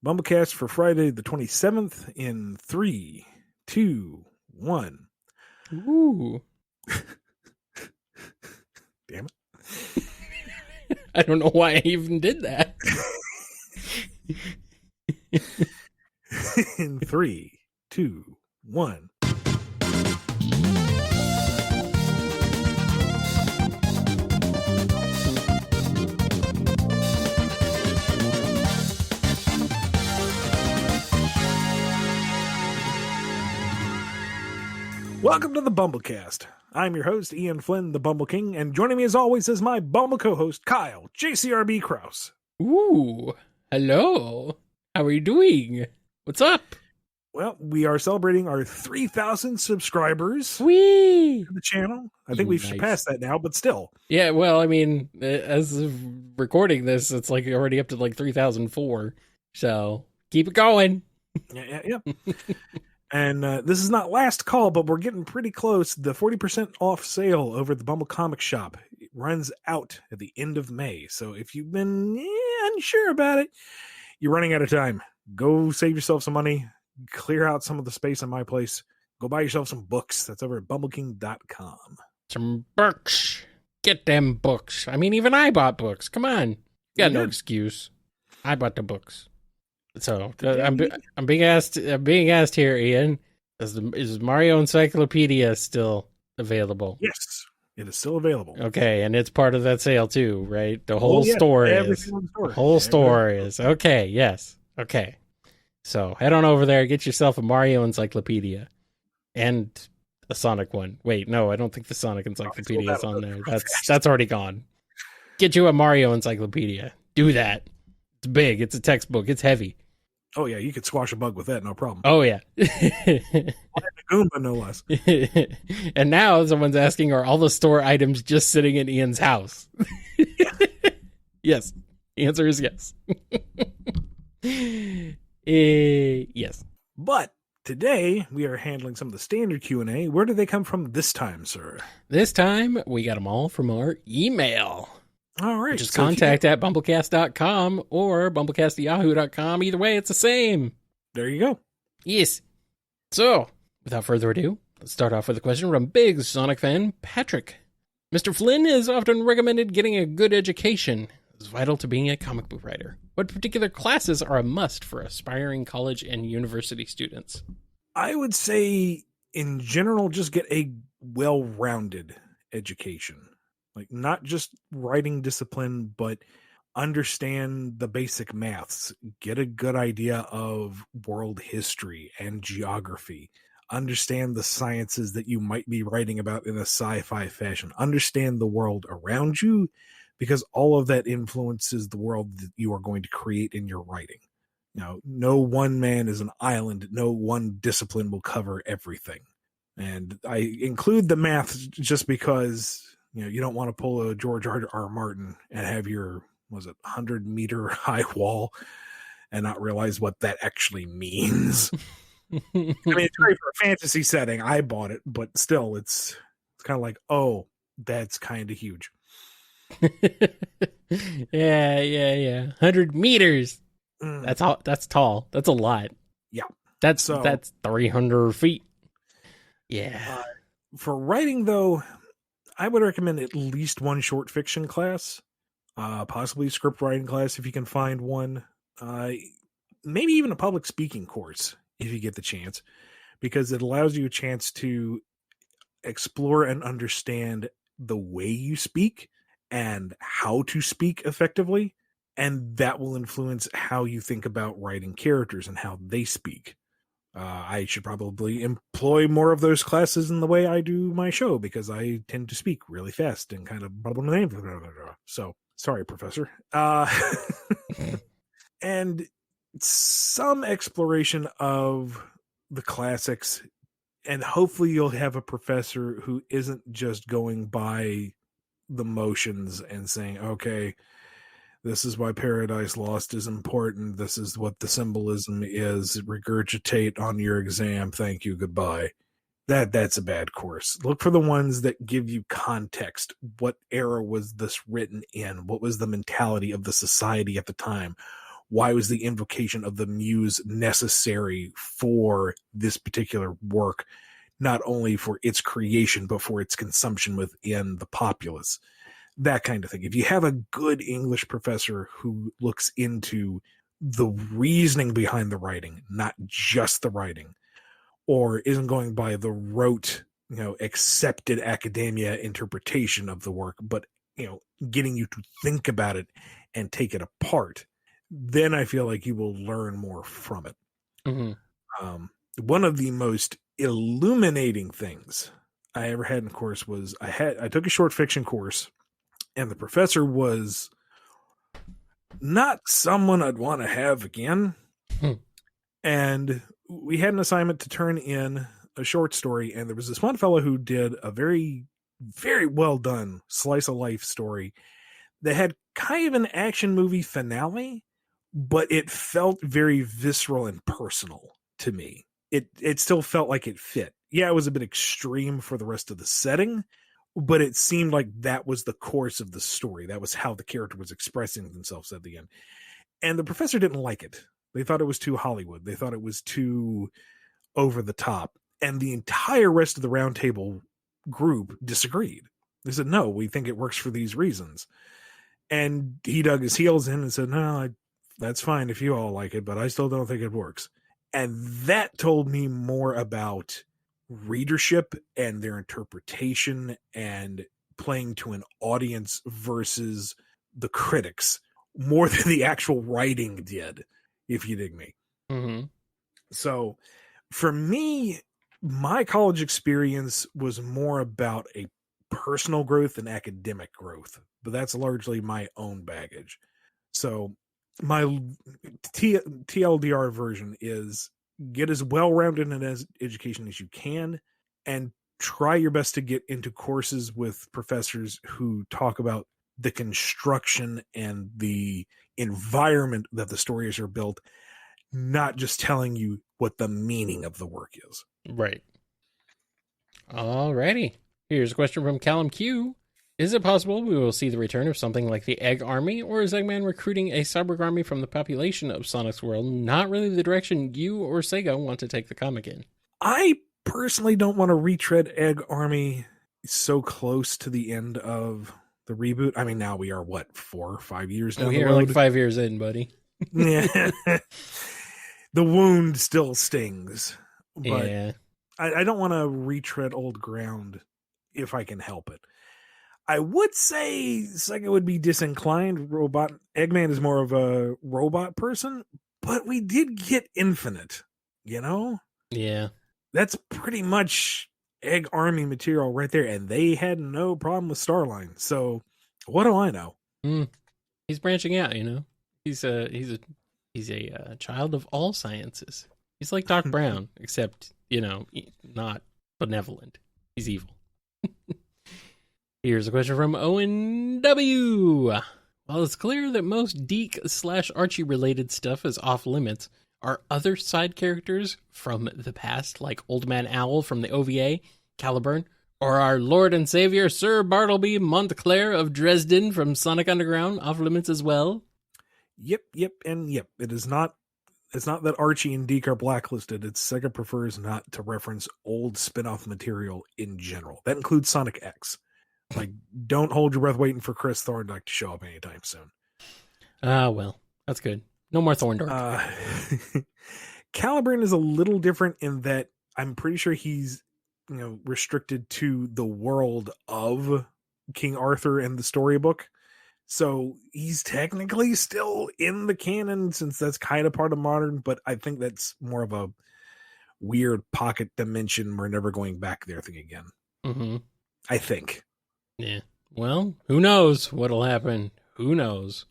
BumbleKast for Friday the 27th in 3, 2, 1. Ooh. Damn it. I don't know why I even did that. In 3, 2, 1. Welcome to the BumbleKast. I'm your host, Ian Flynn, the Bumble King, and joining me as always is my Bumble co-host, Kyle, JCRB Krause. Ooh. Hello. How are you doing? What's up? Well, we are celebrating our 3,000 subscribers Whee! to the channel. I think we've surpassed that now, but still. Yeah, well, I mean, as of recording this, it's like already up to like 3,004. So keep it going. Yeah. And this is not last call, but we're getting pretty close. The 40% off sale over at the Bumble Comic Shop runs out at the end of May. So if you've been unsure about it, you're running out of time. Go save yourself some money. Clear out some of the space in my place. Go buy yourself some books. That's over at bumbleking.com. Some books. Get them books. I mean, even I bought books. Come on. Got no excuse. I bought the books. So I'm being asked here, Ian. Is Mario Encyclopedia still available? Yes, it is still available. Okay, and it's part of that sale too, right? The whole store is. The whole store is. Okay, yes. Okay. So head on over there, get yourself a Mario Encyclopedia and a Sonic one. Wait, no, I don't think the Sonic Encyclopedia is on there. That's already gone. Get you a Mario Encyclopedia. Do that. It's big. It's a textbook. It's heavy. Oh, yeah. You could squash a bug with that. No problem. Oh, yeah. Goomba, no less. And now someone's asking, are all the store items just sitting in Ian's house? Yes. The answer is yes. Yes. But today we are handling some of the standard Q&A. Where did they come from this time, sir? This time we got them all from our email. All right. Just contact at BumbleKast.com or BumbleKast@yahoo.com. Either way, it's the same. There you go. Yes. So, without further ado, let's start off with a question from big Sonic fan Patrick. Mr. Flynn has often recommended getting a good education. It's vital to being a comic book writer. What particular classes are a must for aspiring college and university students? I would say, in general, just get a well-rounded education. Like, not just writing discipline, but understand the basic maths. Get a good idea of world history and geography. Understand the sciences that you might be writing about in a sci-fi fashion. Understand the world around you, because all of that influences the world that you are going to create in your writing. Now, no one man is an island. No one discipline will cover everything. And I include the math just because, you don't want to pull a George R.R. Martin and have your, 100-meter high wall and not realize what that actually means. I mean, it's great for a fantasy setting. I bought it, but still, it's kind of like, oh, that's kind of huge. Yeah. 100 meters. That's tall. That's a lot. Yeah. That's 300 feet. Yeah. For writing, though, I would recommend at least one short fiction class, possibly a script writing class if you can find one, maybe even a public speaking course if you get the chance, because it allows you a chance to explore and understand the way you speak and how to speak effectively, and that will influence how you think about writing characters and how they speak. I should probably employ more of those classes in the way I do my show, because I tend to speak really fast and kind of so sorry, Professor. And some exploration of the classics, and hopefully you'll have a professor who isn't just going by the motions and saying, okay, this is why Paradise Lost is important. This is what the symbolism is. Regurgitate on your exam. Thank you. Goodbye. That's a bad course. Look for the ones that give you context. What era was this written in? What was the mentality of the society at the time? why was the invocation of the muse necessary for this particular work, not only for its creation, but for its consumption within the populace. That kind of thing. If you have a good English professor who looks into the reasoning behind the writing, not just the writing, or isn't going by the rote, accepted academia interpretation of the work, but, getting you to think about it and take it apart, then I feel like you will learn more from it. Mm-hmm. One of the most illuminating things I ever had in course was I took a short fiction course, and the professor was not someone I'd want to have again. And we had an assignment to turn in a short story, and there was this one fellow who did a very, very well done slice of life story that had kind of an action movie finale, but it felt very visceral and personal to me. It still felt like it fit. Yeah, it was a bit extreme for the rest of the setting, but it seemed like that was the course of the story. That was how the character was expressing themselves at the end. And the professor didn't like it. They thought it was too Hollywood. They thought it was too over the top. And the entire rest of the roundtable group disagreed. They said, no, we think it works for these reasons. And he dug his heels in and said, no, that's fine if you all like it, but I still don't think it works. And that told me more about readership and their interpretation and playing to an audience versus the critics more than the actual writing did, if you dig me. Mm-hmm. So for me, my college experience was more about a personal growth than academic growth, but that's largely my own baggage. So my TLDR version is get as well-rounded an education as you can, and try your best to get into courses with professors who talk about the construction and the environment that the stories are built, not just telling you what the meaning of the work is. Right. Alrighty. Here's a question from Callum Q. Is it possible we will see the return of something like the Egg Army, or is Eggman recruiting a cyborg army from the population of Sonic's world not really the direction you or Sega want to take the comic in? I personally don't want to retread Egg Army so close to the end of the reboot. I mean, now we are, 4 or 5 years down the road? We are like 5 years in, buddy. Yeah. The wound still stings. But yeah. I don't want to retread old ground if I can help it. I would say Sega would be disinclined. Eggman is more of a robot person, but we did get Infinite, Yeah. That's pretty much Egg Army material right there, and they had no problem with Starline. So, what do I know? He's branching out, He's a child of all sciences. He's like Doc Brown, except, not benevolent. He's evil. Here's a question from Owen W. While it's clear that most Deke/Archie related stuff is off limits, are other side characters from the past, like Old Man Owl from the OVA, Caliburn, or our Lord and Savior Sir Bartleby Montclair of Dresden from Sonic Underground, off limits as well? Yep, and yep. It's not that Archie and Deke are blacklisted. It's Sega prefers not to reference old spin-off material in general. That includes Sonic X. Like, don't hold your breath waiting for Chris Thorndike to show up anytime soon. Well, that's good. No more Thorndike. Caliburn is a little different in that I'm pretty sure he's, restricted to the world of King Arthur and the storybook. So he's technically still in the canon since that's kind of part of modern, but I think that's more of a weird pocket dimension. We're never going back there thing again. Mm-hmm. I think. Yeah. Well, who knows what'll happen? Who knows?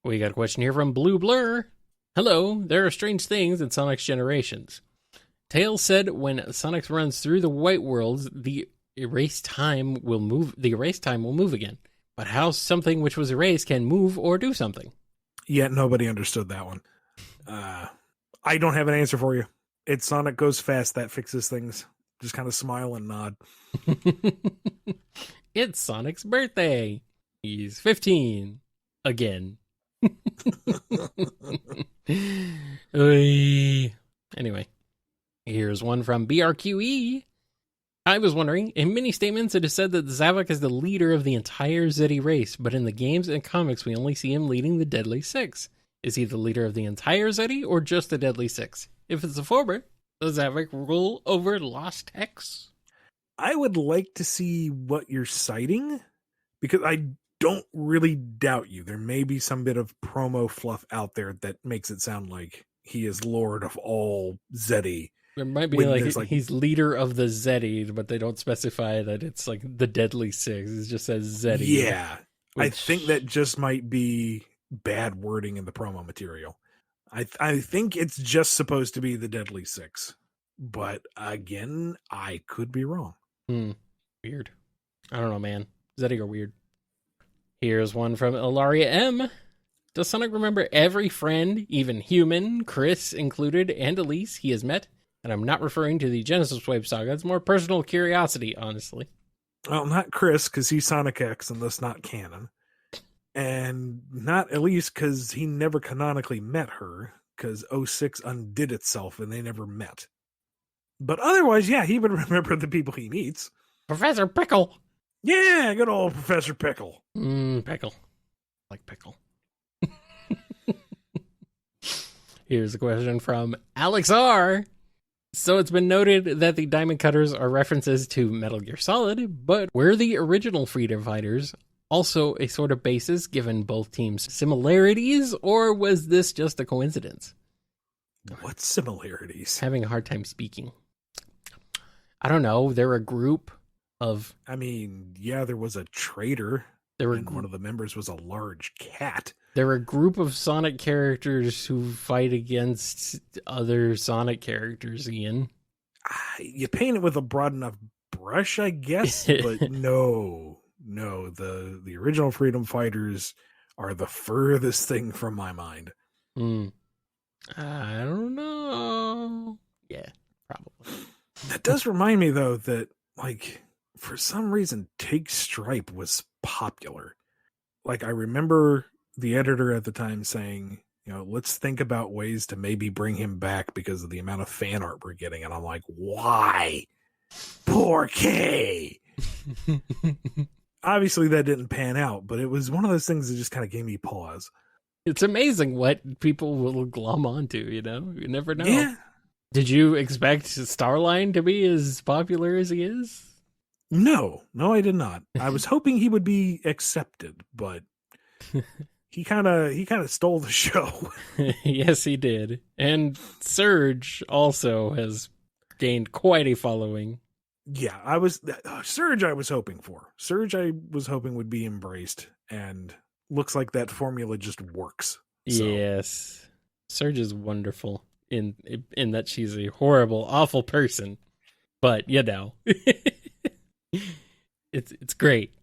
We got a question here from Blue Blur. Hello, there are strange things in Sonic's generations. Tails said when Sonic runs through the white worlds, the erased time will move again. But how something which was erased can move or do something? Yeah, nobody understood that one. I don't have an answer for you. It's Sonic goes fast, that fixes things. Just kind of smile and nod. It's Sonic's birthday. He's 15. Again. Anyway, here's one from BRQE. I was wondering, in many statements it is said that Zavok is the leader of the entire Zeddy race, but in the games and comics we only see him leading the Deadly Six. Is he the leader of the entire Zeddy or just the Deadly Six? If it's the former, does Zavok rule over Lost Hex? I would like to see what you're citing, because I don't really doubt you. There may be some bit of promo fluff out there that makes it sound like he is Lord of all Zeddy. It might be like he's leader of the Zeddy, but they don't specify that it's like the Deadly Six. It just says Zeddy. Yeah. I think that just might be bad wording in the promo material. I think it's just supposed to be the Deadly Six. But again, I could be wrong. Weird. I don't know, man. Zeddy are weird. Here's one from Ilaria M. Does Sonic remember every friend, even human, Chris included, and Elise he has met? And I'm not referring to the Genesis Wave saga. It's more personal curiosity, honestly. Well, not Chris, because he's Sonic X and thus not canon. And not Elise, because he never canonically met her, because 06 undid itself and they never met. But otherwise, yeah, he would remember the people he meets. Professor Pickle! Yeah, good old Professor Pickle. Pickle. Like Pickle. Here's a question from Alex R. So it's been noted that the Diamond Cutters are references to Metal Gear Solid, but were the original Freedom Fighters also a sort of basis given both teams' similarities, or was this just a coincidence? What similarities? Having a hard time speaking. I don't know. They're a group of... I mean, yeah, there was a traitor, and one of the members was a large cat. They're a group of Sonic characters who fight against other Sonic characters, Ian. You paint it with a broad enough brush, I guess, but no, the original Freedom Fighters are the furthest thing from my mind. I don't know. Yeah, probably. That does remind me, though, that, like, for some reason, Take Stripe was popular. Like, I remember the editor at the time saying, you know, let's think about ways to maybe bring him back because of the amount of fan art we're getting. And I'm like, why? Poor K. Obviously, that didn't pan out, but it was one of those things that just kind of gave me pause. It's amazing what people will glom onto, you know? You never know. Yeah. Did you expect Starline to be as popular as he is? No, I did not. I was hoping he would be accepted, but he kind of stole the show. Yes, he did. And Surge also has gained quite a following. Yeah, Surge I was hoping for. Surge I was hoping would be embraced, and looks like that formula just works. So. Yes. Surge is wonderful in that she's a horrible, awful person. But, you know, it's great.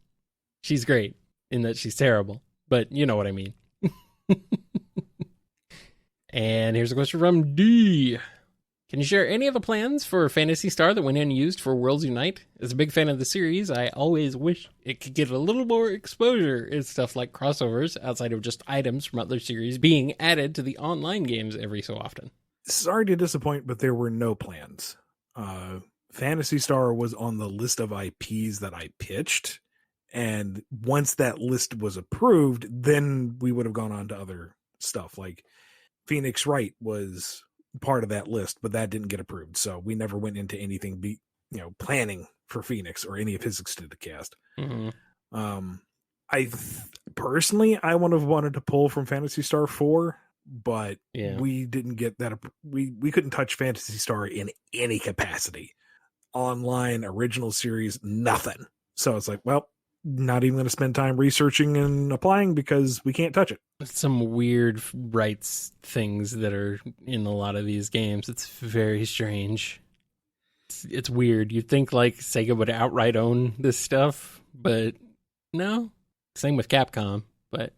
She's great in that she's terrible. But you know what I mean. And here's a question from D. Can you share any of the plans for Phantasy Star that went unused for Worlds Unite? As a big fan of the series, I always wish it could get a little more exposure in stuff like crossovers outside of just items from other series being added to the online games every so often. Sorry to disappoint, but there were no plans. Phantasy Star was on the list of IPs that I pitched, and once that list was approved, then we would have gone on to other stuff. Like Phoenix Wright was part of that list, but that didn't get approved, so we never went into anything planning for Phoenix or any of his extended cast. Personally I would have wanted to pull from Phantasy Star 4, but we didn't get that. We couldn't touch Phantasy Star in any capacity, online, original series, nothing. So it's like, well, not even going to spend time researching and applying because we can't touch it. Some weird rights things that are in a lot of these games. It's very strange. It's weird. You'd think like Sega would outright own this stuff, but no. Same with Capcom, but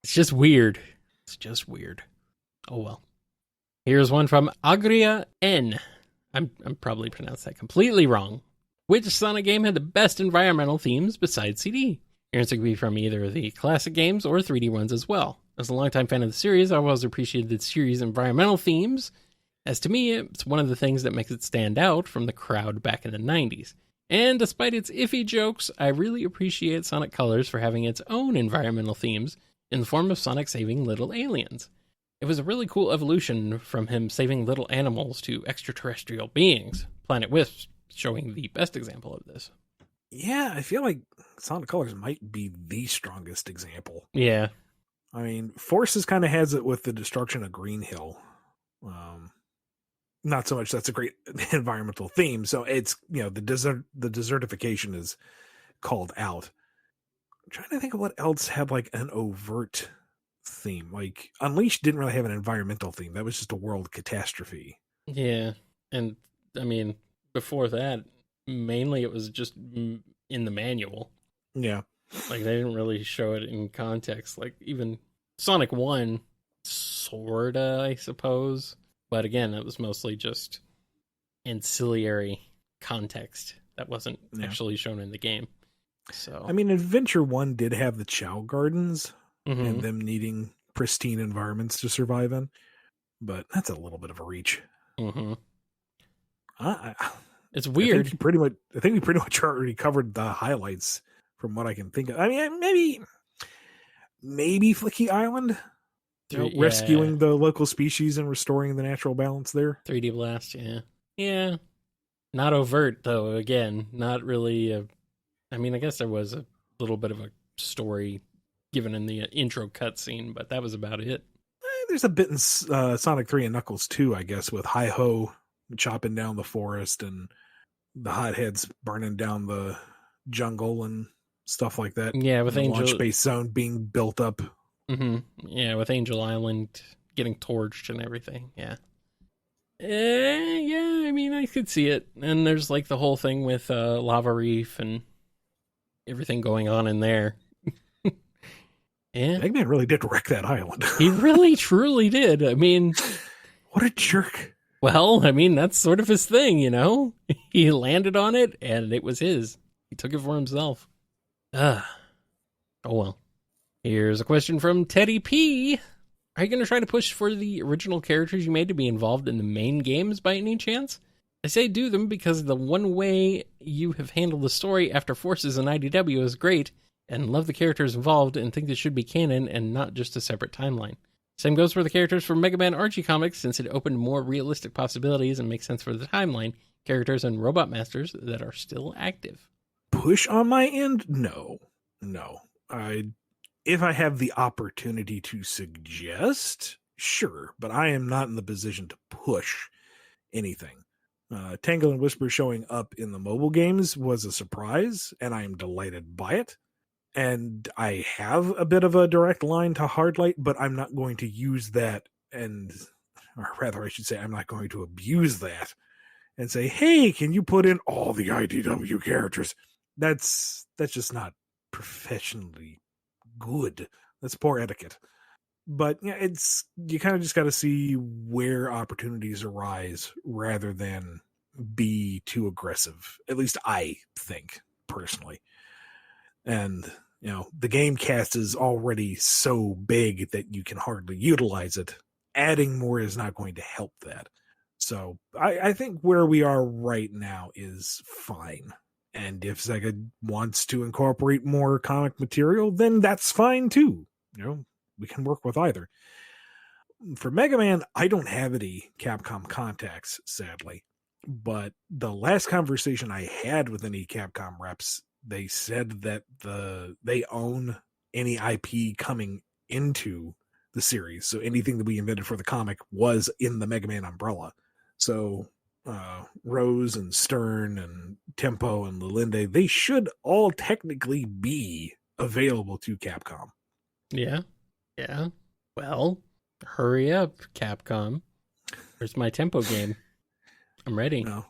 it's just weird. It's just weird. Oh well. Here's one from Agria N. I'm probably pronounced that completely wrong. Which Sonic game had the best environmental themes besides CD? Your answer could be from either the classic games or 3D ones as well. As a longtime fan of the series, I always appreciated the series' environmental themes, as to me, it's one of the things that makes it stand out from the crowd back in the 90s. And despite its iffy jokes, I really appreciate Sonic Colors for having its own environmental themes in the form of Sonic saving little aliens. It was a really cool evolution from him saving little animals to extraterrestrial beings, Planet Wisp showing the best example of this. Yeah, I feel like Sonic Colors might be the strongest example. Yeah. I mean, Forces kind of has it with the destruction of Green Hill. Not so much that's a great environmental theme. So it's, the desertification is called out. I'm trying to think of what else had like an overt theme. Like Unleashed didn't really have an environmental theme. That was just a world catastrophe. Yeah. And I mean, before that, mainly it was just in the manual. Yeah. Like they didn't really show it in context. Like even Sonic 1, sorta, I suppose. But again, it was mostly just ancillary context that wasn't actually shown in the game. So I mean, Adventure 1 did have the Chow Gardens and them needing pristine environments to survive in, but that's a little bit of a reach. It's weird. I think we pretty much already covered the highlights from what I can think of. I mean, maybe Flicky Island. Rescuing the local species and restoring the natural balance there. 3D Blast, yeah. Not overt though. Again, not really. I mean, I guess there was a little bit of a story given in the intro cutscene, but that was about it. There's a bit in Sonic 3 and Knuckles 2, I guess, with Hi-Ho chopping down the forest and the hotheads burning down the jungle and stuff like that. Yeah, with Angel Launch Space Zone being built up. Yeah, with Angel Island getting torched and everything. Yeah. Yeah, I mean, I could see it. And there's like the whole thing with Lava Reef and everything going on in there. Yeah. Eggman really did wreck that island. He really, truly did. I mean, what a jerk. Well, I mean, that's sort of his thing, He landed on it and it was his. He took it for himself. Oh, well. Here's a question from Teddy P. Are you going to try to push for the original characters you made to be involved in the main games by any chance? I say do them because the one way you have handled the story after Forces and IDW is great, and love the characters involved and think they should be canon and not just a separate timeline. Same goes for the characters from Mega Man Archie comics, since it opened more realistic possibilities and makes sense for the timeline, characters and robot masters that are still active. Push on my end? No. If I have the opportunity to suggest, sure, but I am not in the position to push anything. Tangle and Whisper showing up in the mobile games was a surprise, and I am delighted by it. And I have a bit of a direct line to Hardlight, but I'm not going to use that, or rather I should say I'm not going to abuse that and say, hey, can you put in all the IDW characters? That's just not professionally good. That's poor etiquette. But yeah, you kind of just got to see where opportunities arise rather than be too aggressive. At least I think personally. And the game cast is already so big that you can hardly utilize it. Adding more is not going to help that. So I think where we are right now is fine. And if SEGA wants to incorporate more comic material, then that's fine too. We can work with either. For Mega Man, I don't have any Capcom contacts, sadly. But the last conversation I had with any Capcom reps, they said that they own any IP coming into the series. So anything that we invented for the comic was in the Mega Man umbrella. So Rose and Stern and Tempo and Lilinde, they should all technically be available to Capcom. Yeah. Well, hurry up, Capcom. Where's my Tempo game? I'm ready. No.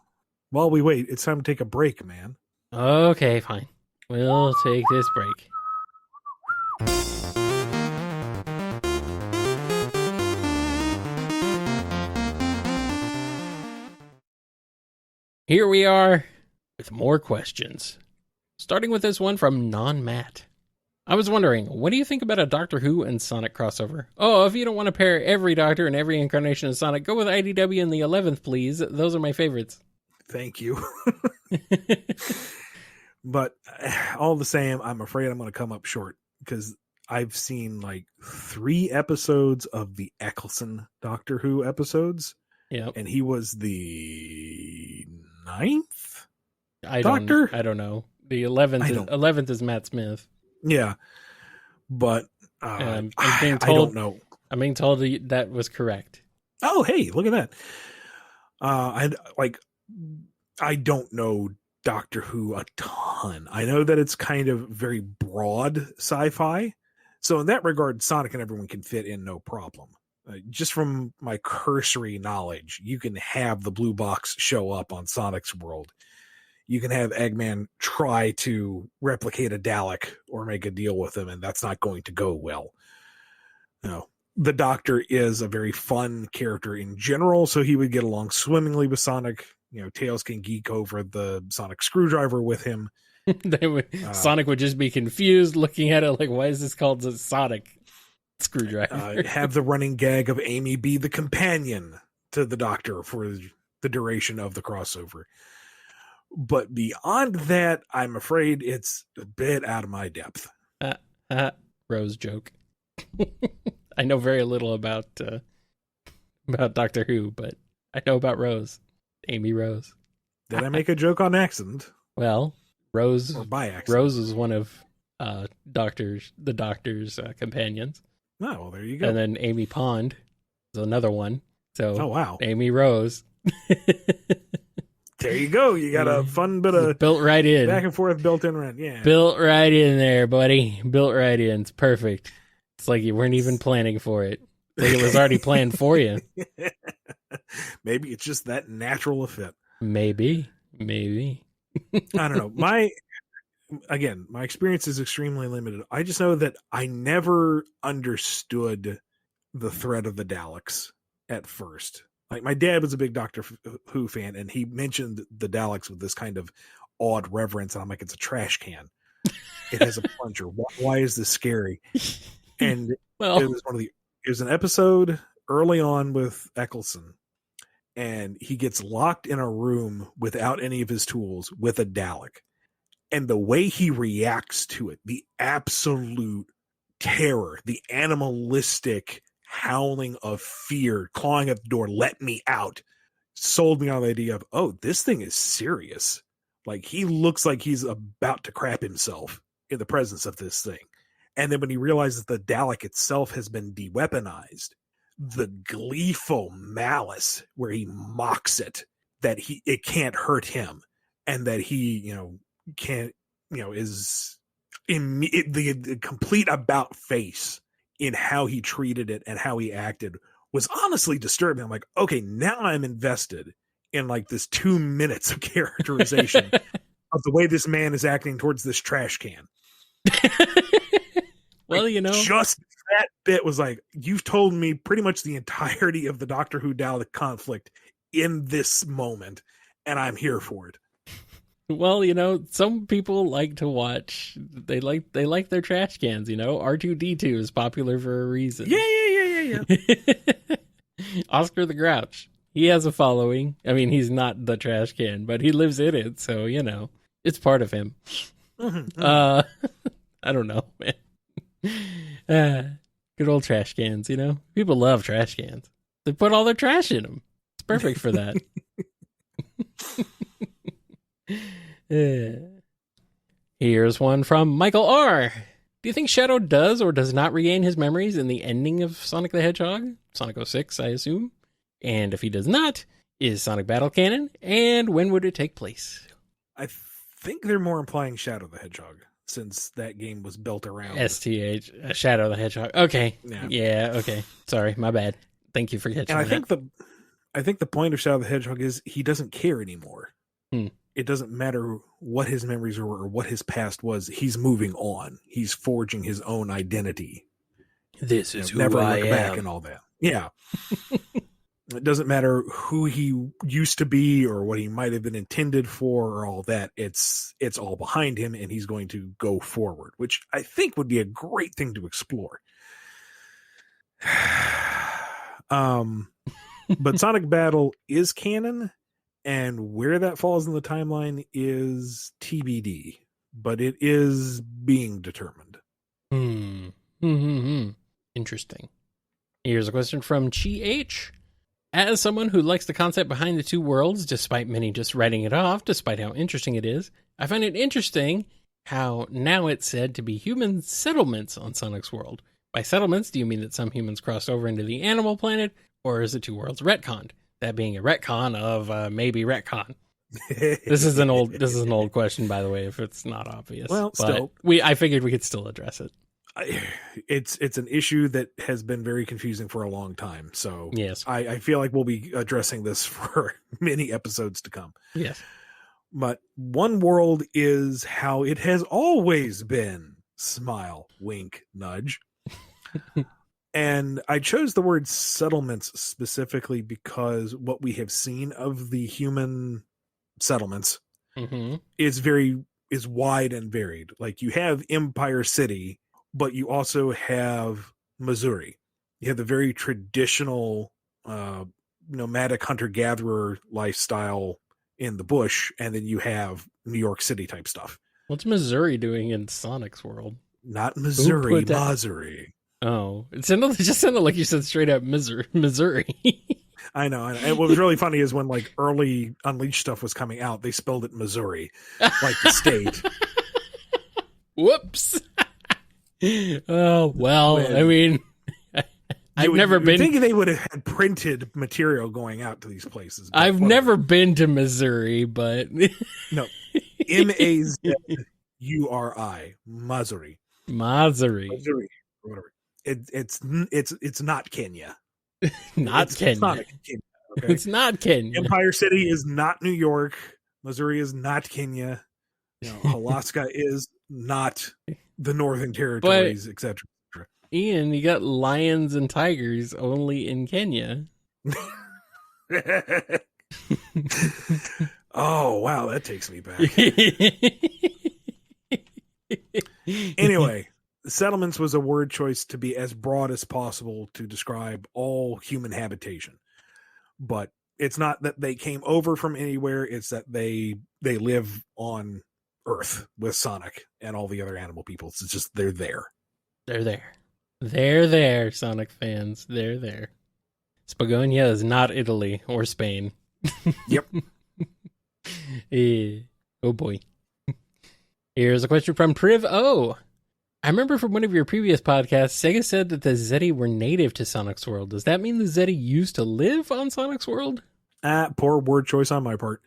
While we wait, it's time to take a break, man. Okay, fine. We'll take this break. Here we are with more questions. Starting with this one from Non-Matt. I was wondering, what do you think about a Doctor Who and Sonic crossover? Oh, if you don't want to pair every Doctor and every incarnation of Sonic, go with IDW and the 11th, please. Those are my favorites. Thank you. But all the same, I'm afraid I'm going to come up short because I've seen like 3 episodes of the Eccleston Doctor Who episodes. Yeah, and he was the 9th Doctor. I don't know. The 11th is Matt Smith. Yeah, but I'm being told, I don't know. I'm being told that was correct. Oh, hey, look at that. I don't know Doctor Who a ton. I know that it's kind of very broad sci-fi. So in that regard, Sonic and everyone can fit in no problem. Just from my cursory knowledge, you can have the blue box show up on Sonic's world. You can have Eggman try to replicate a Dalek or make a deal with him, and that's not going to go well. No. The Doctor is a very fun character in general, so he would get along swimmingly with Sonic. Tails can geek over the Sonic screwdriver with him. Sonic would just be confused looking at it like, why is this called a Sonic screwdriver? Have the running gag of Amy be the companion to the Doctor for the duration of the crossover. But beyond that, I'm afraid it's a bit out of my depth. Rose joke. I know very little about Doctor Who, but I know about Rose. Amy Rose. Did I make a joke on accident? Well, Rose or by accident. Rose is one of the Doctor's companions. Oh, well, there you go. And then Amy Pond is another one. So, oh wow, Amy Rose. There you go. You got a fun bit of built right in, back and forth, built in rent. Yeah, built right in there, buddy. Built right in. It's perfect. It's like you weren't even planning for it. Like it was already planned for you. Maybe it's just that natural a fit. Maybe. I don't know. My experience is extremely limited. I just know that I never understood the threat of the Daleks at first. Like my dad was a big Doctor Who fan, and he mentioned the Daleks with this kind of odd reverence, and I'm like, it's a trash can. It has a plunger. Why is this scary? And it was an episode early on with Eccleston, and he gets locked in a room without any of his tools with a Dalek. And the way he reacts to it, the absolute terror, the animalistic howling of fear, clawing at the door, let me out, sold me on the idea of, oh, this thing is serious. Like, he looks like he's about to crap himself in the presence of this thing. And then when he realizes the Dalek itself has been de-weaponized, the gleeful malice where he mocks it, that it can't hurt him, and that he, can't, is the complete about face in how he treated it and how he acted was honestly disturbing. I'm like, okay, now I'm invested in like this 2 minutes of characterization of the way this man is acting towards this trash can. Well, just that bit was like, you've told me pretty much the entirety of the Doctor Who Dalek conflict in this moment, and I'm here for it. Well, some people like to watch. They like their trash cans. R2D2 is popular for a reason. Yeah. Oscar the Grouch. He has a following. I mean, he's not the trash can, but he lives in it, so it's part of him. Mm-hmm. I don't know, man. Good old trash cans. People love trash cans. They put all their trash in them. It's perfect for that. Here's one from Michael R. Do you think Shadow does or does not regain his memories in the ending of Sonic the Hedgehog? Sonic 06, I assume. And if he does not, is Sonic Battle canon? And when would it take place? I think they're more implying Shadow the Hedgehog, since that game was built around STH, Shadow the Hedgehog. Okay. Yeah, okay. Sorry, my bad. Thank you for catching that. And I think the point of Shadow the Hedgehog is he doesn't care anymore. It doesn't matter what his memories were or what his past was. He's moving on. He's forging his own identity. This is who never I look am. Back and all that. Yeah. It doesn't matter who he used to be or what he might have been intended for or all that. It's all behind him, and he's going to go forward, which I think would be a great thing to explore. But Sonic Battle is canon, and where that falls in the timeline is TBD, but it is being determined. Interesting. Here's a question from Chi H. As someone who likes the concept behind the two worlds, despite many just writing it off, despite how interesting it is, I find it interesting how now it's said to be human settlements on Sonic's world. By settlements, do you mean that some humans crossed over into the animal planet, or is it two worlds retconned? That being a retcon of maybe retcon. This is an old question, by the way, if it's not obvious. Well, but still, I figured we could still address it. It's an issue that has been very confusing for a long time. So yes, I feel like we'll be addressing this for many episodes to come. Yes. But one world is how it has always been. Smile, wink, nudge. And I chose the word settlements specifically because what we have seen of the human settlements is wide and varied. Like, you have Empire City, but you also have Missouri. You have the very traditional nomadic hunter-gatherer lifestyle in the bush, and then you have New York City type stuff. What's Missouri doing in Sonic's world? Not Missouri, Missouri. Oh, it just sounded like you said straight up Missouri. I know. And what was really funny is when like early Unleashed stuff was coming out, they spelled it Missouri, like the state. Whoops. Oh, well, I mean, I've never been. Thinking they would have had printed material going out to these places. I've never been to Missouri, but no, Mazuri, Missouri. Missouri, whatever. It's not Kenya. Not Kenya. It's not Kenya. Okay? It's not Kenya. Empire City is not New York. Missouri is not Kenya. Alaska is not the Northern Territories, etc. Ian, you got lions and tigers only in Kenya. Oh, wow, that takes me back. Anyway, settlements was a word choice to be as broad as possible to describe all human habitation. But it's not that they came over from anywhere, it's that they live on Earth with Sonic and all the other animal peoples. It's just they're there. They're there. They're there, Sonic fans. They're there. Spagonia is not Italy or Spain. Yep. Oh boy. Here's a question from Priv O. I remember from one of your previous podcasts, Sega said that the Zeti were native to Sonic's world. Does that mean the Zeti used to live on Sonic's world? Poor word choice on my part.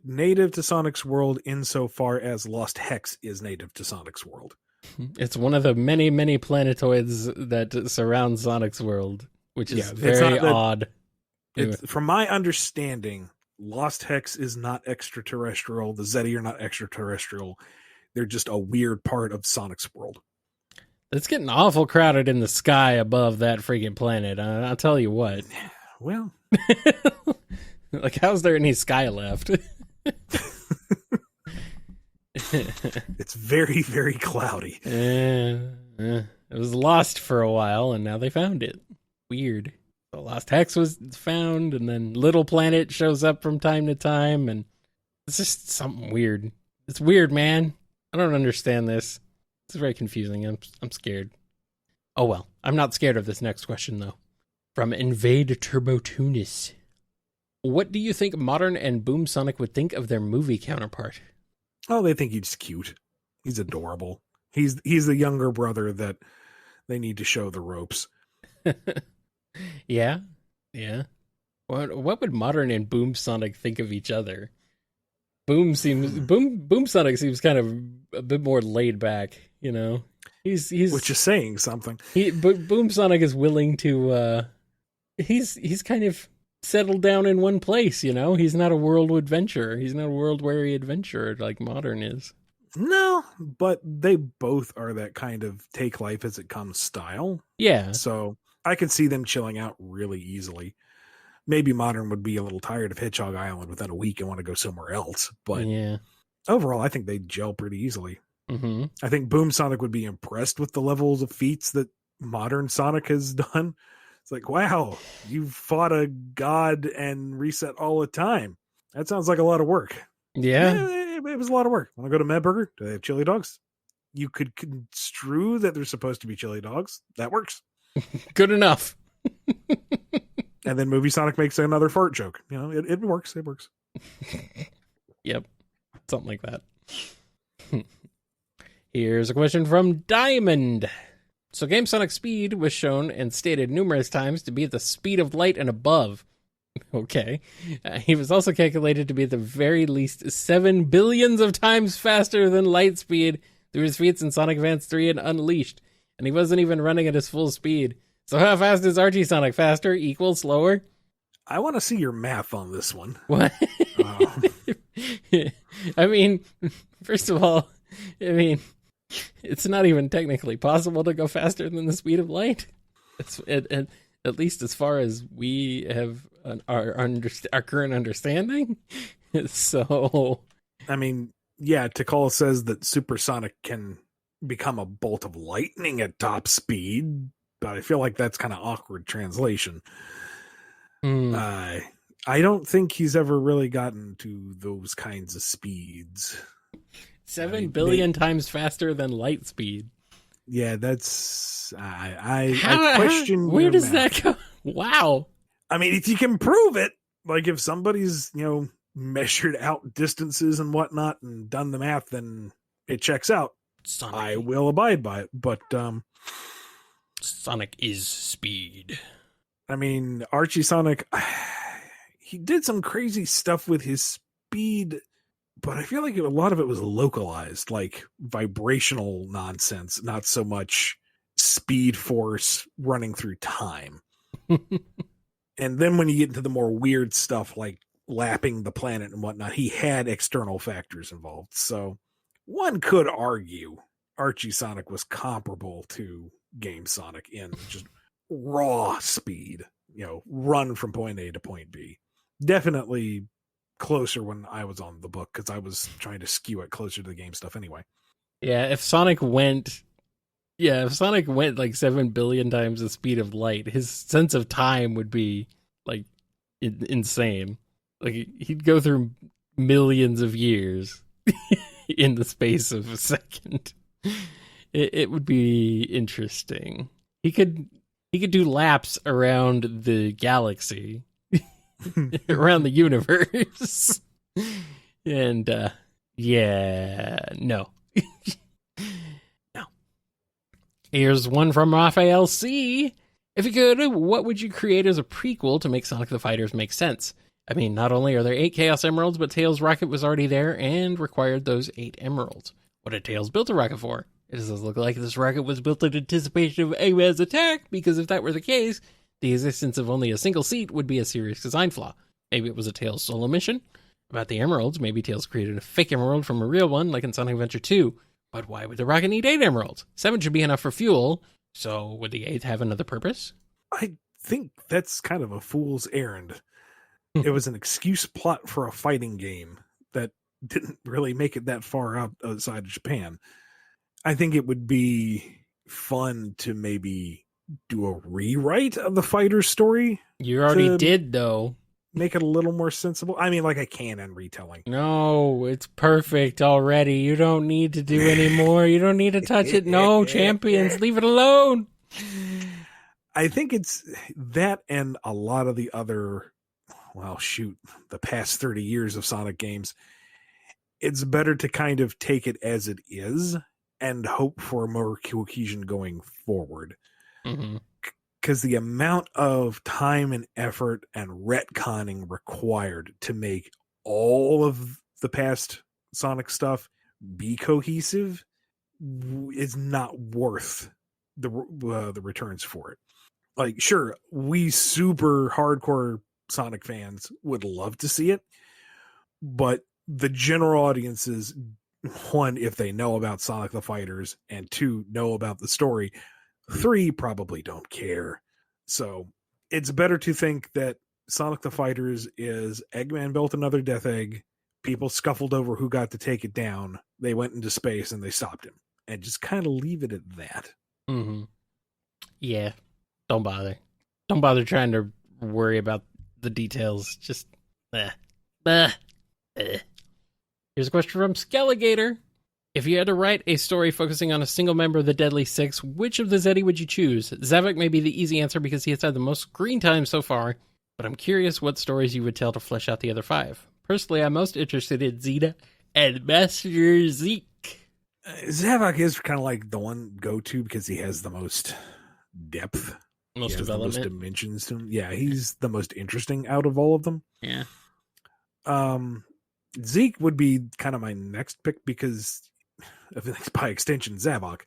Native to Sonic's world insofar as Lost Hex is native to Sonic's world. It's one of the many, many planetoids that surround Sonic's world, which is very odd. From my understanding, Lost Hex is not extraterrestrial. The Zeti are not extraterrestrial. They're just a weird part of Sonic's world. It's getting awful crowded in the sky above that freaking planet. I'll tell you what. Well, like, how's there any sky left? It's very, very cloudy. It was lost for a while, and now they found it. Weird. The Lost Hex was found, and then Little Planet shows up from time to time, and it's just something weird. It's weird, man. I don't understand this. It's very confusing. I'm scared. Oh well, I'm not scared of this next question though. From Invade Turbo Tunis. What do you think Modern and Boom Sonic would think of their movie counterpart? Oh, they think he's cute. He's adorable. He's the younger brother that they need to show the ropes. Yeah. What would Modern and Boom Sonic think of each other? Boom Sonic seems kind of a bit more laid back, you know. He's which is saying something. But Boom Sonic is willing to he's kind of settled down in one place, you know. He's not a world adventurer. He's not a world weary adventurer like Modern is. No, but they both are that kind of take life as it comes style. Yeah. So I can see them chilling out really easily. maybe Modern would be a little tired of Hedgehog Island within a week and want to go somewhere else. But yeah, overall, I think they gel pretty easily. mm-hmm. I think Boom Sonic would be impressed with the levels of feats that Modern Sonic has done. It's like, wow, you fought a god and reset all the time. That sounds like a lot of work. Yeah. It was a lot of work. Want to go to Mad Burger? Do they have chili dogs? You could construe that they're supposed to be chili dogs. That works. Good enough. And then Movie Sonic makes another fart joke. It works. It works. Yep. Something like that. Here's a question from Diamond. So Game Sonic speed was shown and stated numerous times to be at the speed of light and above. Okay. He was also calculated to be at the very least 7 billions of times faster than light speed through his feats in Sonic Advance 3 and Unleashed. And he wasn't even running at his full speed. So how fast is Archie Sonic? Faster, equal, slower? I want to see your math on this one. What? I mean, first of all, it's not even technically possible to go faster than the speed of light. It's at least as far as we have our current understanding. So, I mean, yeah, Tikal says that Supersonic can become a bolt of lightning at top speed, but I feel like that's kind of awkward translation. I don't think he's ever really gotten to those kinds of speeds. 7 billion times faster than light speed. Yeah, that's I question. Where does that go? Wow. I mean, if you can prove it, like if somebody's measured out distances and whatnot and done the math, then it checks out. Sonic. I will abide by it. But Sonic is speed. I mean, Archie Sonic, he did some crazy stuff with his speed, but I feel like a lot of it was localized, like vibrational nonsense, not so much speed force running through time. And then when you get into the more weird stuff, like lapping the planet and whatnot, he had external factors involved. So one could argue Archie Sonic was comparable to Game Sonic in just raw speed, run from point A to point B. Definitely closer when I was on the book because I was trying to skew it closer to the game stuff anyway. Yeah, if Sonic went like 7 billion times the speed of light, his sense of time would be like insane. Like he'd go through millions of years in the space of a second. It would be interesting. He could do laps around the galaxy, around the universe. And no. No. Here's one from Raphael C. If you could, what would you create as a prequel to make Sonic the Fighters make sense? I mean, not only are there 8 Chaos Emeralds, but Tails' rocket was already there and required those 8 emeralds. What had Tails built a rocket for? It does look like this rocket was built in anticipation of Eggman's attack, because if that were the case, the existence of only a single seat would be a serious design flaw. Maybe it was a Tails solo mission. About the emeralds, maybe Tails created a fake emerald from a real one, like in Sonic Adventure 2. But why would the rocket need 8 emeralds? 7 should be enough for fuel, so would the 8th have another purpose? I think that's kind of a fool's errand. It was an excuse plot for a fighting game that didn't really make it that far outside of Japan. I think it would be fun to maybe do a rewrite of the fighter's story. You already did, though. Make it a little more sensible. I mean, like a canon retelling. No, it's perfect already. You don't need to do any more. You don't need to touch it. No, champions, leave it alone. I think it's that and a lot of the other, the past 30 years of Sonic games. It's better to kind of take it as it is and hope for more cohesion going forward. Mm-hmm. Because the amount of time and effort and retconning required to make all of the past Sonic stuff be cohesive is not worth the returns for it. Like, sure, we super hardcore Sonic fans would love to see it, but the general audiences, one, if they know about Sonic the Fighters, and 2, know about the story, 3 probably don't care. So it's better to think that Sonic the Fighters is Eggman built another Death Egg. People scuffled over who got to take it down. They went into space and they stopped him. And just kind of leave it at that. Mm-hmm. Yeah. Don't bother. Don't bother trying to worry about the details. Just, Here's a question from Skelligator. If you had to write a story focusing on a single member of the Deadly Six, which of the Zeddy would you choose? Zavok may be the easy answer because he has had the most screen time so far, but I'm curious what stories you would tell to flesh out the other 5. Personally, I'm most interested in Zeta and Master Zeke. Zavok is kind of like the one go-to because he has the most depth. Most development. The most dimensions to him. Yeah, he's the most interesting out of all of them. Yeah. Zeke would be kind of my next pick because, by extension, Zavok.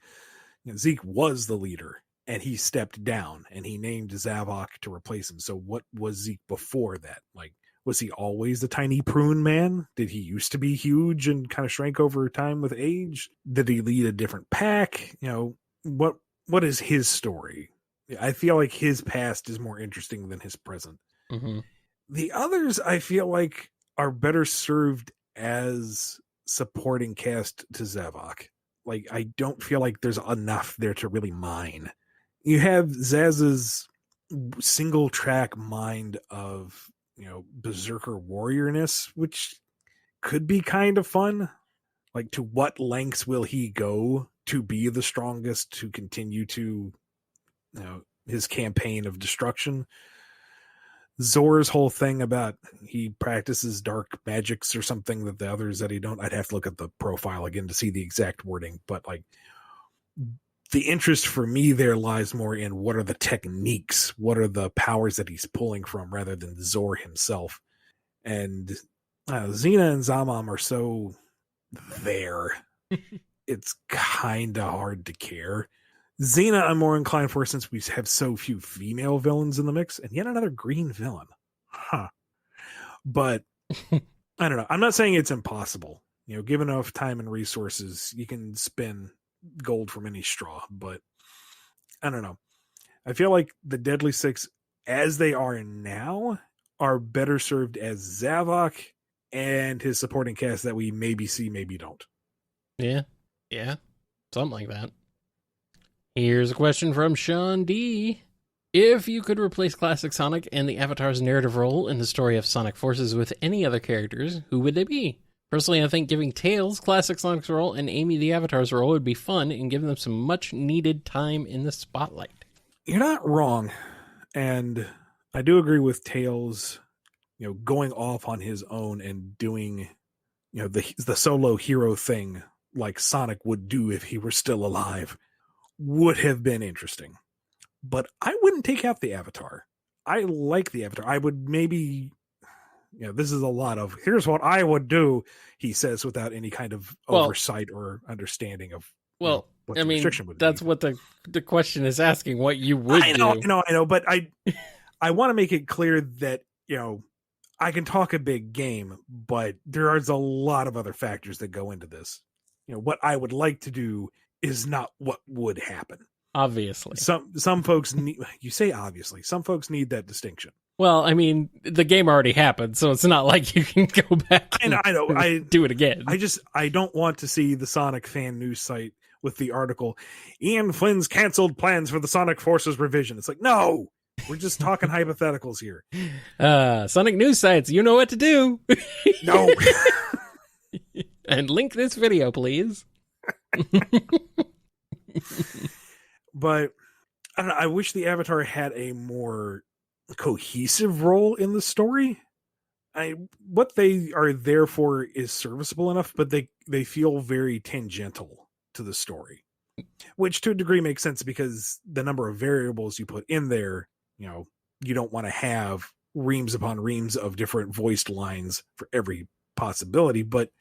Zeke was the leader, and he stepped down, and he named Zavok to replace him. So what was Zeke before that? Like, was he always the tiny prune man? Did he used to be huge and kind of shrank over time with age? Did he lead a different pack? What is his story? I feel like his past is more interesting than his present. Mm-hmm. The others, I feel like, are better served as supporting cast to Zavok. Like, I don't feel like there's enough there to really mine. You have Zaz's single track mind of, berserker warriorness, which could be kind of fun. Like, to what lengths will he go to be the strongest, to continue to, his campaign of destruction? Zor's whole thing about he practices dark magics or something that the others that he don't. I'd have to look at the profile again to see the exact wording, but like, the interest for me there lies more in what are the techniques, what are the powers that he's pulling from, rather than Zor himself. And Xena and Zamam are so there. It's kind of hard to care. Xena I'm more inclined for, since we have so few female villains in the mix, and yet another green villain. But I don't know. I'm not saying it's impossible. Given enough time and resources, you can spin gold from any straw, but I don't know. I feel like the Deadly Six, as they are now, are better served as Zavok and his supporting cast that we maybe see, maybe don't. Yeah. Something like that. Here's a question from Sean D. If you could replace classic Sonic and the Avatar's narrative role in the story of Sonic Forces with any other characters, who would they be? Personally, I think giving Tails classic Sonic's role and Amy the Avatar's role would be fun and give them some much-needed time in the spotlight. You're not wrong. And I do agree with Tails, going off on his own and doing, the solo hero thing like Sonic would do if he were still alive would have been interesting. But I wouldn't take out the Avatar. I like the Avatar. I would maybe... this is a lot of, here's what I would do, he says, without any kind of oversight or understanding of what the restriction would be. That's what the question is asking, what you would do. I know, but I want to make it clear that, I can talk a big game, but there is a lot of other factors that go into this. What I would like to do is not what would happen. Obviously. Some folks need, you say obviously, some folks need that distinction. Well, I mean, the game already happened, so it's not like you can go back and I do it again. I don't want to see the Sonic fan news site with the article, Ian Flynn's canceled plans for the Sonic Forces revision. It's like, no, we're just talking hypotheticals here. Sonic news sites, you know what to do. No. And link this video, please. But I don't know, I wish the Avatar had a more cohesive role in the story. What they are there for is serviceable enough, but they feel very tangential to the story, which to a degree makes sense because the number of variables you put in there, you don't want to have reams upon reams of different voiced lines for every possibility, but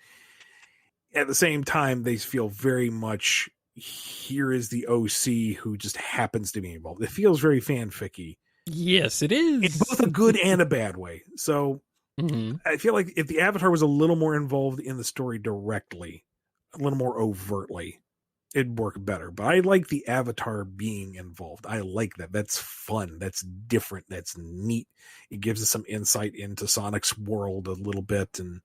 at the same time they feel very much, here is the OC who just happens to be involved. It feels very fanficky. Yes, it is. In both a good and a bad way. So I feel like if the Avatar was a little more involved in the story directly, a little more overtly, it'd work better. But I like the Avatar being involved. I like that. That's fun. That's different. That's neat. It gives us some insight into Sonic's world a little bit. And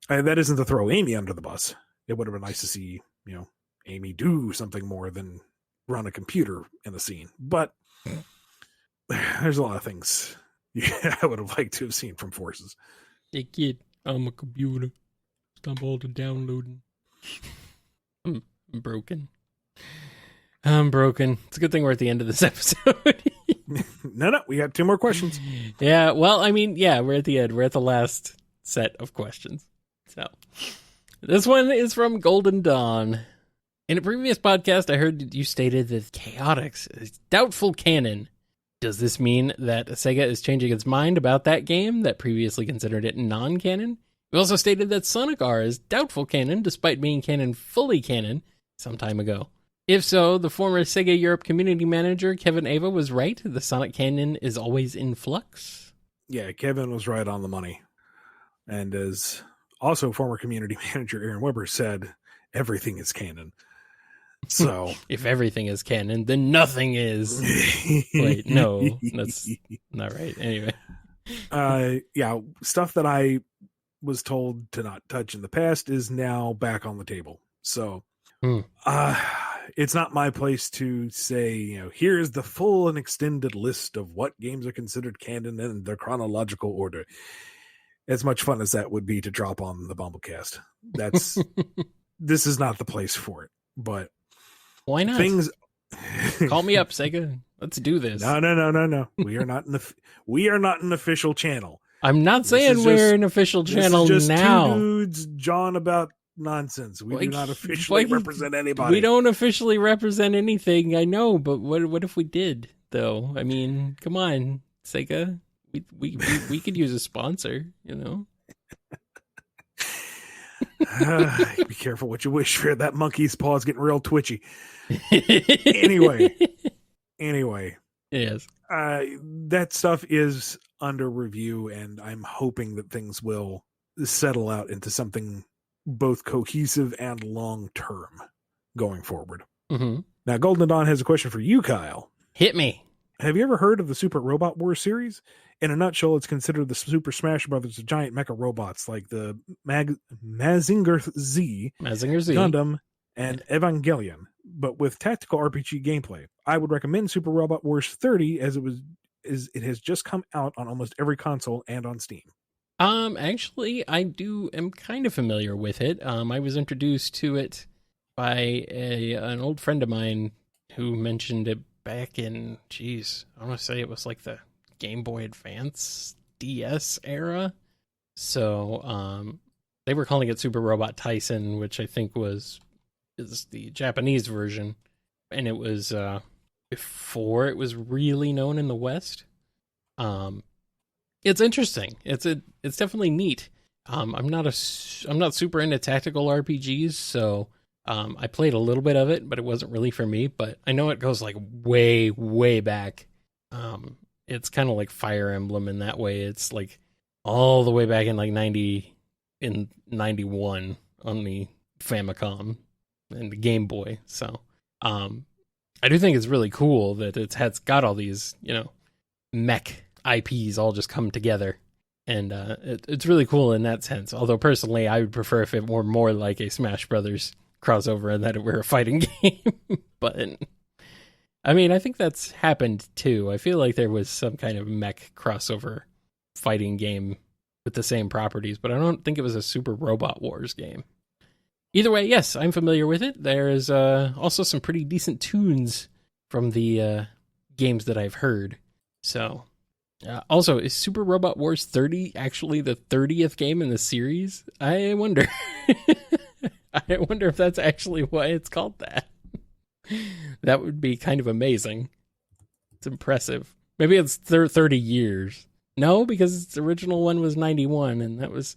that isn't to throw Amy under the bus. It would have been nice to see, Amy do something more than run a computer in the scene. But there's a lot of things I would have liked to have seen from Forces. Hey kid, I'm a computer. Stop all the downloading. I'm broken. I'm broken. It's a good thing we're at the end of this episode. No, we got 2 more questions. Yeah, well, I mean, yeah, we're at the end. We're at the last set of questions. So, this one is from Golden Dawn. In a previous podcast, I heard you stated that Chaotix is doubtful canon. Does this mean that SEGA is changing its mind about that game that previously considered it non-canon? You also stated that Sonic R is doubtful canon, despite being fully canon, some time ago. If so, the former SEGA Europe community manager, Kevin Ava, was right. The Sonic canon is always in flux. Yeah, Kevin was right on the money. And as also former community manager Aaron Weber said, everything is canon. So if everything is canon, then nothing is. Wait, no, that's not right. Anyway. Yeah, stuff that I was told to not touch in the past is now back on the table. So it's not my place to say, here's the full and extended list of what games are considered canon in their chronological order. As much fun as that would be to drop on the BumbleKast, this is not the place for it. But why not? Call me up, Sega. Let's do this. No. We are not an official channel. I'm not saying we're an official channel this is just now. 2 dudes jawing about nonsense. We do not officially represent anybody. We don't officially represent anything, I know, but what if we did, though? I mean, come on, Sega. We could use a sponsor, Be careful what you wish for. That monkey's paw's getting real twitchy. Anyway. Yes. That stuff is under review, and I'm hoping that things will settle out into something both cohesive and long-term going forward. Mm-hmm. Now, Golden Dawn has a question for you, Kyle. Hit me. Have you ever heard of the Super Robot Wars series? In a nutshell, it's considered the Super Smash Brothers of giant mecha robots like the Mazinger Z, Gundam, and Evangelion, but with tactical RPG gameplay. I would recommend Super Robot Wars 30 as it has just come out on almost every console and on Steam. Actually, am kind of familiar with it. I was introduced to it by an old friend of mine who mentioned it back in, I want to say it was like the Game Boy Advance DS era. So, they were calling it Super Robot Tyson, which I think is the Japanese version, and it was before it was really known in the West. It's interesting. It's definitely neat. I'm not super into tactical RPGs, so I played a little bit of it, but it wasn't really for me. But I know it goes like way, way back. It's kind of like Fire Emblem in that way. It's like all the way back in like 91 on the Famicom and the Game Boy. So I do think it's really cool that it's got all these, mech IPs all just come together. And it's really cool in that sense. Although personally, I would prefer if it were more like a Smash Brothers crossover and that it were a fighting game. But I mean, I think that's happened too. I feel like there was some kind of mech crossover fighting game with the same properties, but I don't think it was a Super Robot Wars game. Either way, yes, I'm familiar with it. There's also some pretty decent tunes from the games that I've heard. So, also, is Super Robot Wars 30 actually the 30th game in the series? I wonder. I wonder if that's actually why it's called that. That would be kind of amazing. It's impressive. Maybe it's 30 years. No, because its original one was 91, and that was...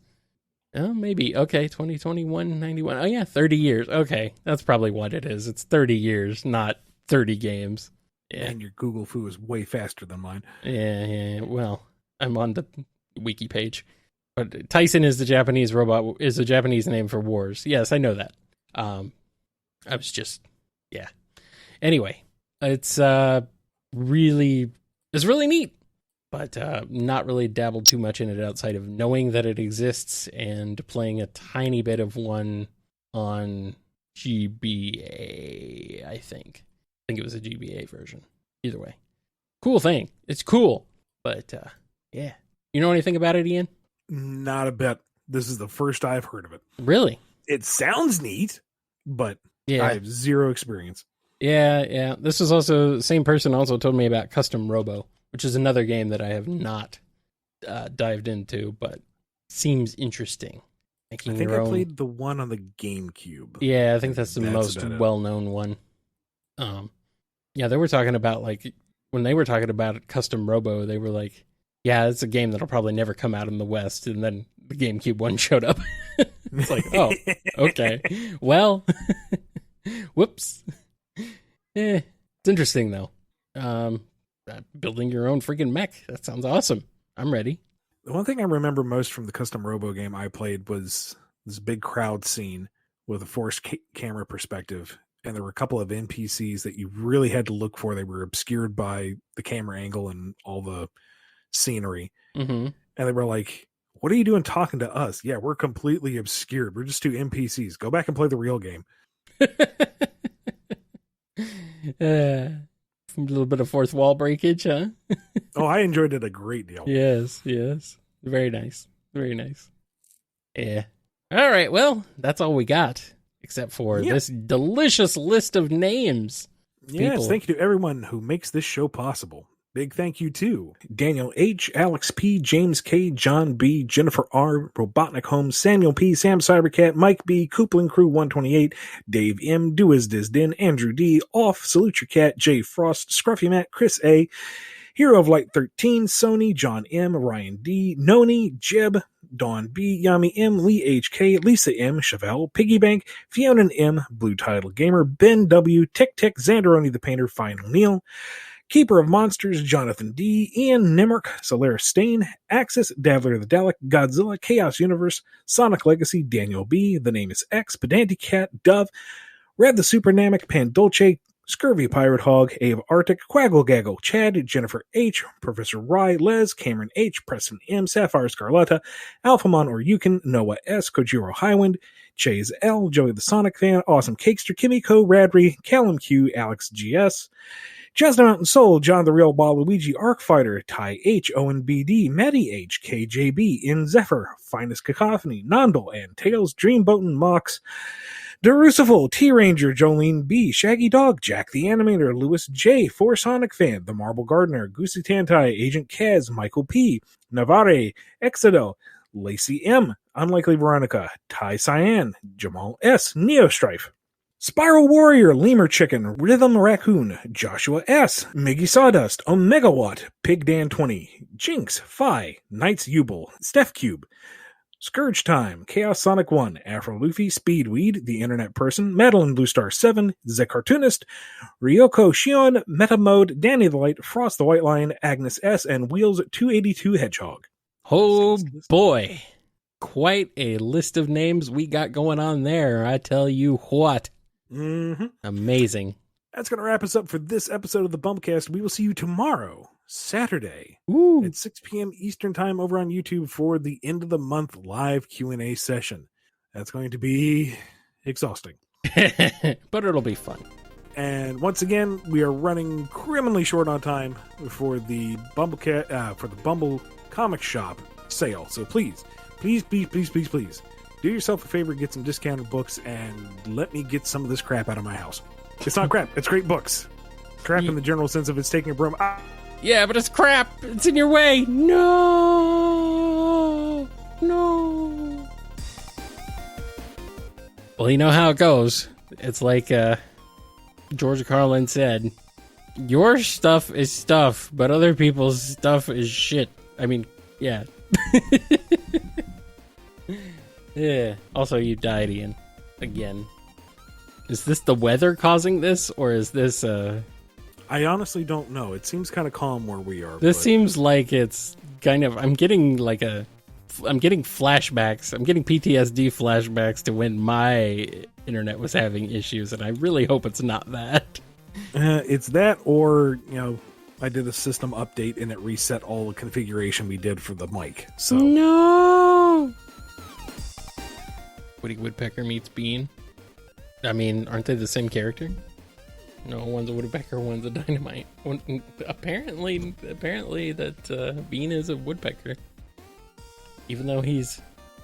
Oh, maybe. Okay, 2021, 91. Oh, yeah, 30 years. Okay, that's probably what it is. It's 30 years, not 30 games. Yeah. And your Google foo is way faster than mine. Yeah. Well, I'm on the wiki page. But Tyson is the Japanese name for Wars. Yes, I know that. I was just, yeah. Anyway, it's really neat, but not really dabbled too much in it outside of knowing that it exists and playing a tiny bit of one on GBA, I think. I think it was a GBA version. Either way. Cool thing. It's cool. But, yeah. You know anything about it, Ian? Not a bit. This is the first I've heard of it. Really? It sounds neat, but I have zero experience. Yeah. This was also, the same person also told me about Custom Robo, which is another game that I have not dived into, but seems interesting. I think I played the one on the GameCube. Yeah, I think that's the most well-known one. Yeah, they were talking about, like, when they were talking about Custom Robo, they were like, yeah, it's a game that'll probably never come out in the West, and then the GameCube one showed up. It's like, oh, okay. Well, whoops. It's interesting, though. Building your own freaking mech. That sounds awesome. I'm ready. The one thing I remember most from the Custom Robo game I played was this big crowd scene with a forced camera perspective. And there were a couple of NPCs that you really had to look for. They were obscured by the camera angle and all the scenery. Mm-hmm. And they were like, what are you doing talking to us? Yeah, we're completely obscured. We're just two NPCs. Go back and play the real game. A little bit of fourth wall breakage, huh? Oh, I enjoyed it a great deal. Yes. Very nice. Yeah. All right, well, that's all we got, except for this delicious list of names. Yes, thank you to everyone who makes this show possible. Big thank you to Daniel H., Alex P., James K., John B., Jennifer R., Robotnik Holmes, Samuel P., Sam Cybercat, Mike B., Coupling Crew 128, Dave M., Din, Andrew D., Off, Salute Your Cat, Jay Frost, Scruffy Matt, Chris A., Hero of Light 13, Sony, John M., Ryan D., Noni, Jeb, Dawn B., Yami M., Lee H.K., Lisa M., Chevelle, Piggybank, Fiona M., Blue Title Gamer, Ben W., Tick Tick, Xanderoni the Painter, Final Neil, Keeper of Monsters, Jonathan D., Ian Nimrick, Solaris Stain, Axis, Davler the Dalek, Godzilla, Chaos Universe, Sonic Legacy, Daniel B., The Name is X, Pedantic Cat, Dove, Red the Supernamic, Pandolce, Scurvy Pirate Hog, Ave Arctic, Quaggle Gaggle, Chad, Jennifer H., Professor Rye, Les, Cameron H., Preston M., Sapphire Scarletta, Alphamon or Yukon, Noah S., Kojiro Highwind, Chase L., Joey the Sonic Fan, Awesome Cakester, Kimiko, Radry, Callum Q., Alex GS, Chestnut Mountain Soul, John the Real Waluigi, Arc Fighter, Ty H, Owen BD, Maddie H, KJB, In Zephyr, Finest Cacophony, Nondel, and Tails, Dreamboat and Mox, Derucible, T-Ranger, Jolene B, Shaggy Dog, Jack the Animator, Lewis J, For Sonic Fan, The Marble Gardener, Goosey Tantai, Agent Kaz, Michael P, Navarre, Exodel, Lacey M, Unlikely Veronica, Ty Cyan, Jamal S, Neostrife, Spiral Warrior, Lemur Chicken, Rhythm Raccoon, Joshua S, Miggy Sawdust, Omegawatt, Pig Dan 20, Jinx, Phi, Knights Ubel, Steph Cube, Scourge Time, Chaos Sonic 1, Afro Luffy, Speedweed, The Internet Person, Madeline Blue Star 7, The Cartoonist, Ryoko Shion, Meta Mode, Danny the Light, Frost the White Lion, Agnes S, and Wheels 282 Hedgehog. Oh boy. Quite a list of names we got going on there, I tell you what. Mm-hmm. Amazing. That's going to wrap us up for this episode of the BumbleKast. We will see you tomorrow, Saturday, at 6 p.m. Eastern Time over on YouTube for the end of the month live Q&A session. That's going to be exhausting. But it'll be fun. And once again, we are running criminally short on time for the Bumble Comic Shop sale. So please, do yourself a favor, get some discounted books, and let me get some of this crap out of my house. It's not crap. It's great books. Crap in the general sense of it's taking a broom. Yeah, but it's crap. It's in your way. No. Well, you know how it goes. It's like George Carlin said, your stuff is stuff, but other people's stuff is shit. I mean, yeah. Yeah. Also, you died, Ian. Again. Is this the weather causing this, or is this I honestly don't know. It seems kind of calm where we are. This seems like it's kind of... I'm getting like a getting flashbacks. I'm getting PTSD flashbacks to when my internet was having issues, and I really hope it's not that. It's that, or I did a system update and it reset all the configuration we did for the mic. So no. Woody Woodpecker meets Bean. I mean, aren't they the same character? No, one's a woodpecker, one's a dynamite. Apparently that Bean is a woodpecker. Even though he's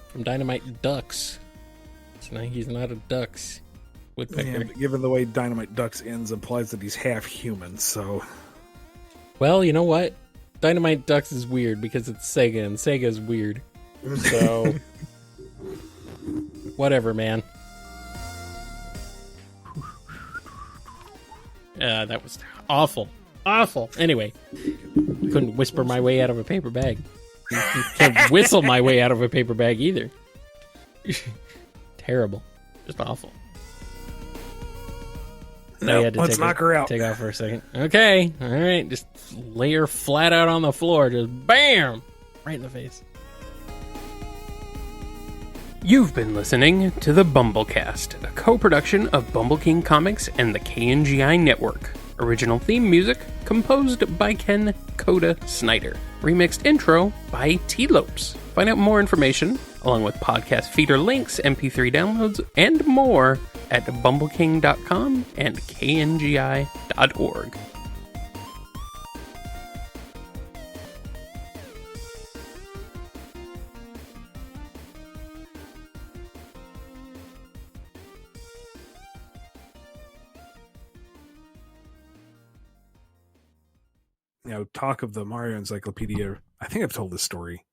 from Dynamite Ducks. So he's not a ducks woodpecker. Yeah, but given the way Dynamite Ducks ends implies that he's half human, so... Well, you know what? Dynamite Ducks is weird because it's Sega, and Sega is weird. So... whatever, man. That was awful. Awful. Anyway, couldn't whisper my way out of a paper bag. Can't whistle my way out of a paper bag either. Terrible. Just awful. No, let's knock her out. Take off for a second. Okay. All right. Just lay her flat out on the floor. Just BAM! Right in the face. You've been listening to the BumbleKast, a co-production of Bumble King Comics and the KNGI Network. Original theme music composed by Ken Coda Snyder. Remixed intro by T-Lopes. Find out more information, along with podcast feeder links, MP3 downloads, and more at bumbleking.com and kngi.org. Talk of the Mario Encyclopedia. I think I've told this story.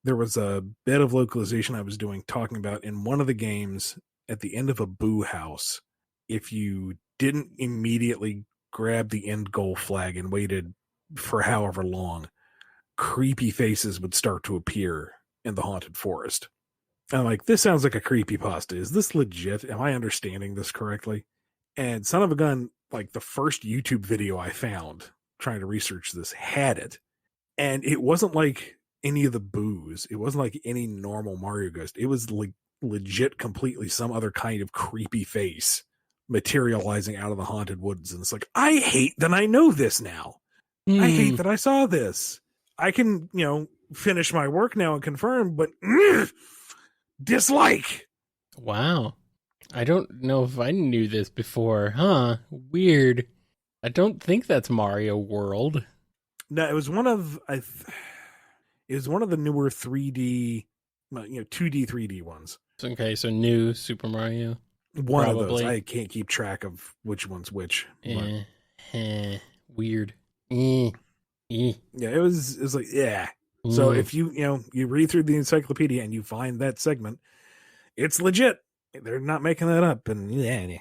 There was a bit of localization I was doing talking about in one of the games at the end of a Boo House. If you didn't immediately grab the end goal flag and waited for however long, creepy faces would start to appear in the haunted forest. And I'm like, this sounds like a creepypasta. Is this legit? Am I understanding this correctly? And son of a gun, like the first YouTube video I found trying to research this had it. And it wasn't like any of the boos. It wasn't like any normal Mario ghost. It was like legit completely some other kind of creepy face materializing out of the haunted woods. And it's like, I hate that I know this now. I hate that I saw this. I can, finish my work now and confirm, but dislike. Wow. I don't know if I knew this before. Huh? Weird. I don't think that's Mario World. No, it was one of it was one of the newer 3D, 2D, 3D ones. Okay, so new Super Mario. One probably. Of those. I can't keep track of which one's which. Weird. Yeah, it was like, yeah. So if you read through the encyclopedia and you find that segment, it's legit. They're not making that up. And yeah.